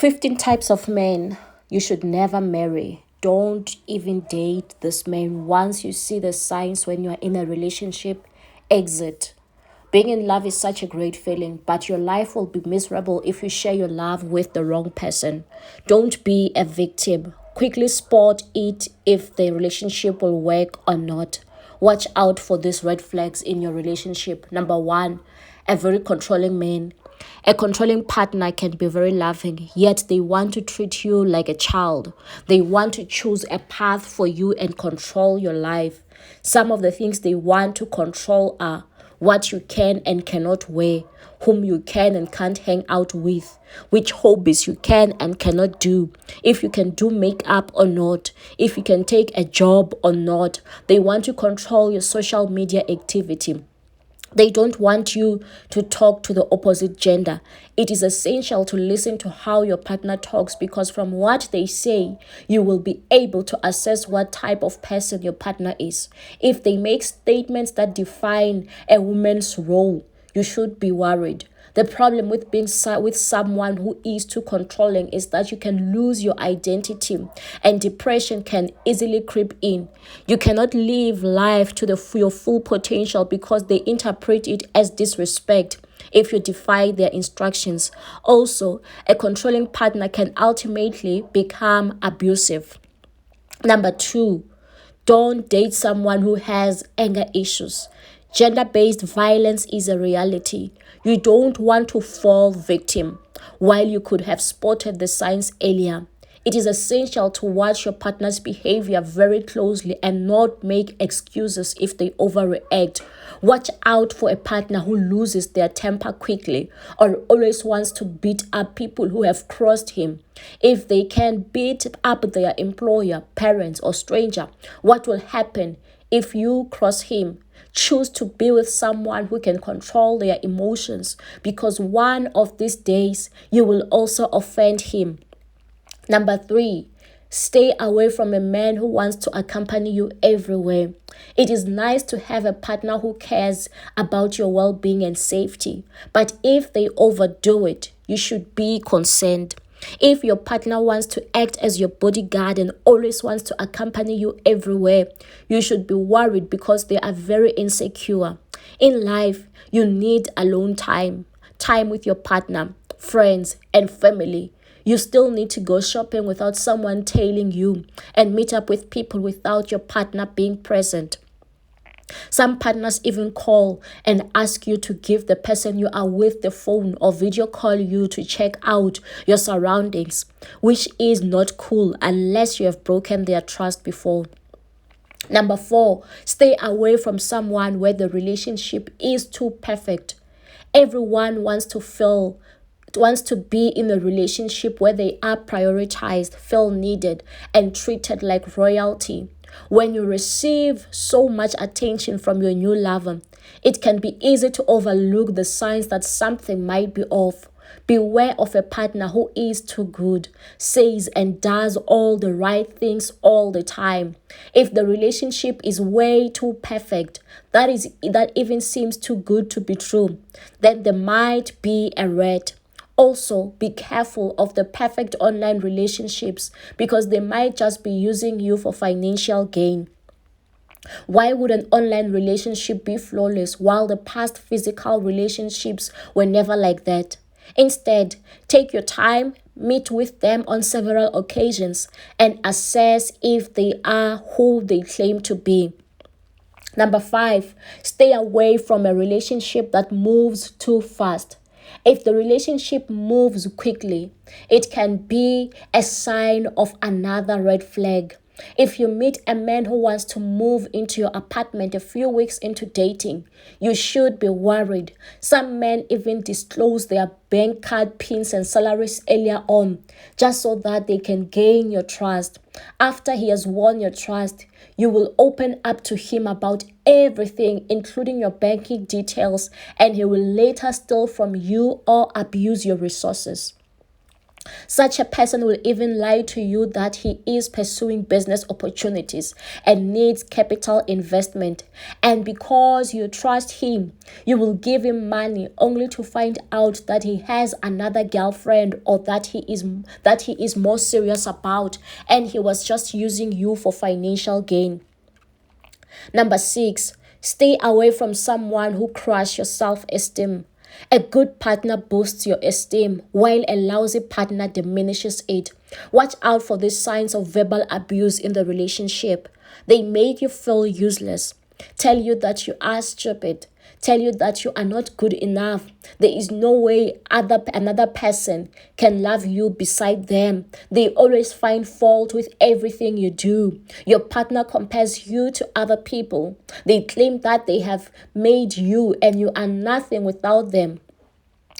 15 types of men you should never marry. Don't even date this man. Once you see the signs when you are in a relationship, exit. Being in love is such a great feeling, but your life will be miserable if you share your love with the wrong person. Don't be a victim. Quickly spot it if the relationship will work or not. Watch out for these red flags in your relationship. Number one, a very controlling man. A controlling partner can be very loving, yet they want to treat you like a child. They want to choose a path for you and control your life. Some of the things they want to control are what you can and cannot wear, whom you can and can't hang out with, which hobbies you can and cannot do, if you can do makeup or not, if you can take a job or not. They want to control your social media activity. They don't want you to talk to the opposite gender. It is essential to listen to how your partner talks, because from what they say, you will be able to assess what type of person your partner is. If they make statements that define a woman's role, you should be worried. The problem with being with someone who is too controlling is that you can lose your identity and depression can easily creep in. You cannot live life to your full potential because they interpret it as disrespect if you defy their instructions. Also, a controlling partner can ultimately become abusive. Number two, don't date someone who has anger issues. Gender-based violence is a reality. You don't want to fall victim while you could have spotted the signs earlier. It is essential to watch your partner's behavior very closely and not make excuses if they overreact. Watch out for a partner who loses their temper quickly or always wants to beat up people who have crossed him. If they can beat up their employer, parents, or stranger, what will happen if you cross him? Choose to be with someone who can control their emotions, because one of these days you will also offend him. Number three, stay away from a man who wants to accompany you everywhere. It is nice to have a partner who cares about your well-being and safety, but if they overdo it, you should be concerned. If your partner wants to act as your bodyguard and always wants to accompany you everywhere, you should be worried because they are very insecure. In life, you need alone time, time with your partner, friends, and family. You still need to go shopping without someone tailing you and meet up with people without your partner being present. Some partners even call and ask you to give the person you are with the phone or video call you to check out your surroundings, which is not cool unless you have broken their trust before. Number four, stay away from someone where the relationship is too perfect. Everyone wants to be in a relationship where they are prioritized, feel needed, and treated like royalty. When you receive so much attention from your new lover, it can be easy to overlook the signs that something might be off. Beware of a partner who is too good, says and does all the right things all the time. If the relationship is way too perfect, that even seems too good to be true, then there might be a red. Also, be careful of the perfect online relationships because they might just be using you for financial gain. Why would an online relationship be flawless while the past physical relationships were never like that? Instead, take your time, meet with them on several occasions, and assess if they are who they claim to be. Number five, stay away from a relationship that moves too fast. If the relationship moves quickly, it can be a sign of another red flag. If you meet a man who wants to move into your apartment a few weeks into dating, you should be worried. Some men even disclose their bank card pins and salaries earlier on, just so that they can gain your trust. After he has won your trust, you will open up to him about everything, including your banking details, and he will later steal from you or abuse your resources. Such a person will even lie to you that he is pursuing business opportunities and needs capital investment. And because you trust him, you will give him money only to find out that he has another girlfriend, or that he is more serious about, and he was just using you for financial gain. Number 6, stay away from someone who crushes your self-esteem. A good partner boosts your esteem, while a lousy partner diminishes it. Watch out for these signs of verbal abuse in the relationship. They make you feel useless, tell you that you are stupid, tell you that you are not good enough. There is no way another person can love you beside them. They always find fault with everything you do. Your partner compares you to other people. They claim that they have made you and you are nothing without them.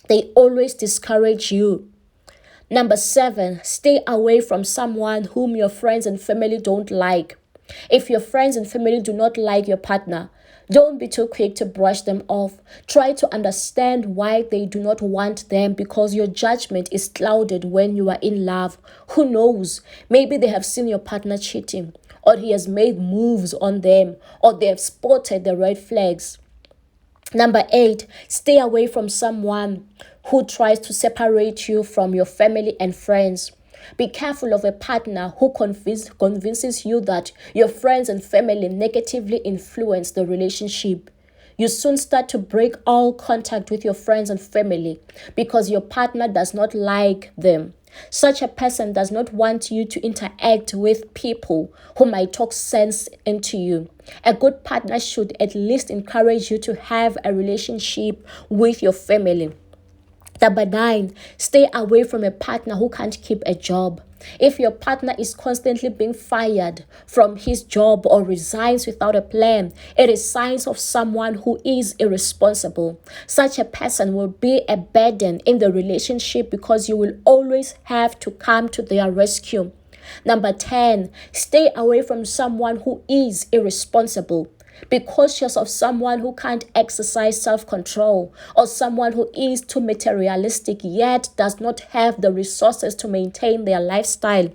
They always discourage you. Number 7, stay away from someone whom your friends and family don't like. If your friends and family do not like your partner, don't be too quick to brush them off. Try to understand why they do not want them, because your judgment is clouded when you are in love. Who knows? Maybe they have seen your partner cheating, or he has made moves on them, or they have spotted the red flags. Number 8, stay away from someone who tries to separate you from your family and friends. Be careful of a partner who convinces you that your friends and family negatively influence the relationship. You soon start to break all contact with your friends and family because your partner does not like them. Such a person does not want you to interact with people who might talk sense into you. A good partner should at least encourage you to have a relationship with your family. Number 9, stay away from a partner who can't keep a job. If your partner is constantly being fired from his job or resigns without a plan, it is signs of someone who is irresponsible. Such a person will be a burden in the relationship because you will always have to come to their rescue. Number 10, stay away from someone who is irresponsible. Be cautious of someone who can't exercise self-control, or someone who is too materialistic yet does not have the resources to maintain their lifestyle.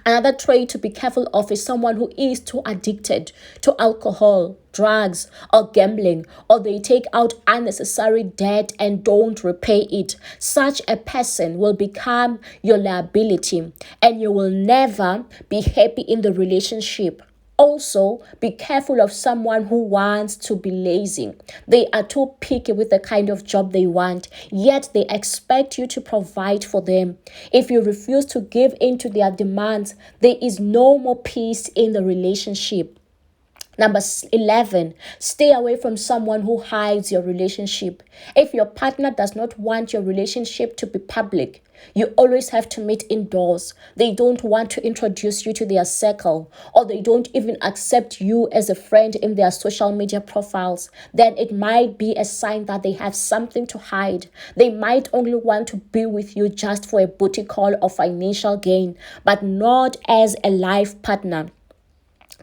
Another trait to be careful of is someone who is too addicted to alcohol, drugs, or gambling, or they take out unnecessary debt and don't repay it. Such a person will become your liability, and you will never be happy in the relationship. Also, be careful of someone who wants to be lazy. They are too picky with the kind of job they want, yet they expect you to provide for them. If you refuse to give in to their demands, there is no more peace in the relationship. Number 11, stay away from someone who hides your relationship. If your partner does not want your relationship to be public, you always have to meet indoors. They don't want to introduce you to their circle, or they don't even accept you as a friend in their social media profiles. Then it might be a sign that they have something to hide. They might only want to be with you just for a booty call or financial gain, but not as a life partner.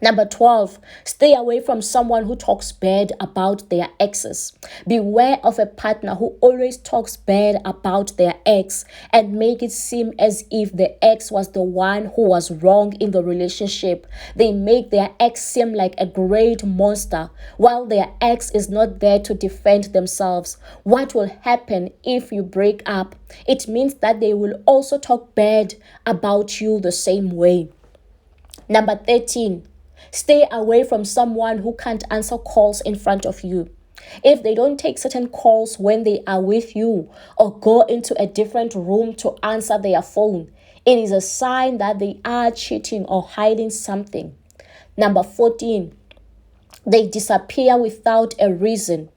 Number 12, stay away from someone who talks bad about their exes. Beware of a partner who always talks bad about their ex and make it seem as if the ex was the one who was wrong in the relationship. They make their ex seem like a great monster, while their ex is not there to defend themselves. What will happen if you break up? It means that they will also talk bad about you the same way. Number 13, stay away from someone who can't answer calls in front of you. If they don't take certain calls when they are with you, or go into a different room to answer their phone, it is a sign that they are cheating or hiding something. Number 14, they disappear without a reason.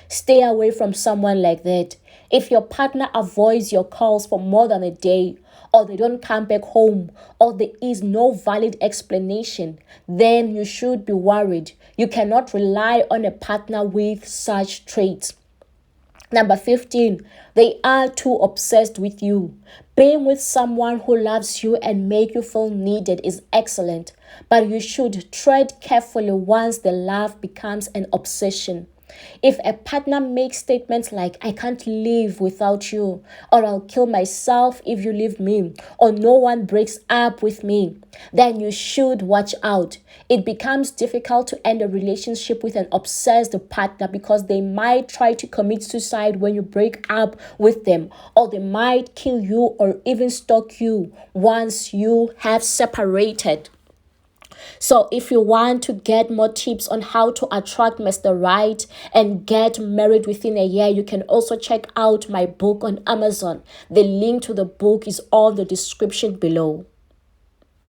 Stay away from someone like that. If your partner avoids your calls for more than a day, or they don't come back home, or there is no valid explanation, then you should be worried. You cannot rely on a partner with such traits. Number 15, they are too obsessed with you. Being with someone who loves you and make you feel needed is excellent, but you should tread carefully once the love becomes an obsession. If a partner makes statements like, I can't live without you, or I'll kill myself if you leave me, or no one breaks up with me, then you should watch out. It becomes difficult to end a relationship with an obsessed partner because they might try to commit suicide when you break up with them, or they might kill you or even stalk you once you have separated. So if you want to get more tips on how to attract Mr. Right and get married within a year, you can also check out my book on Amazon. The link to the book is on the description below.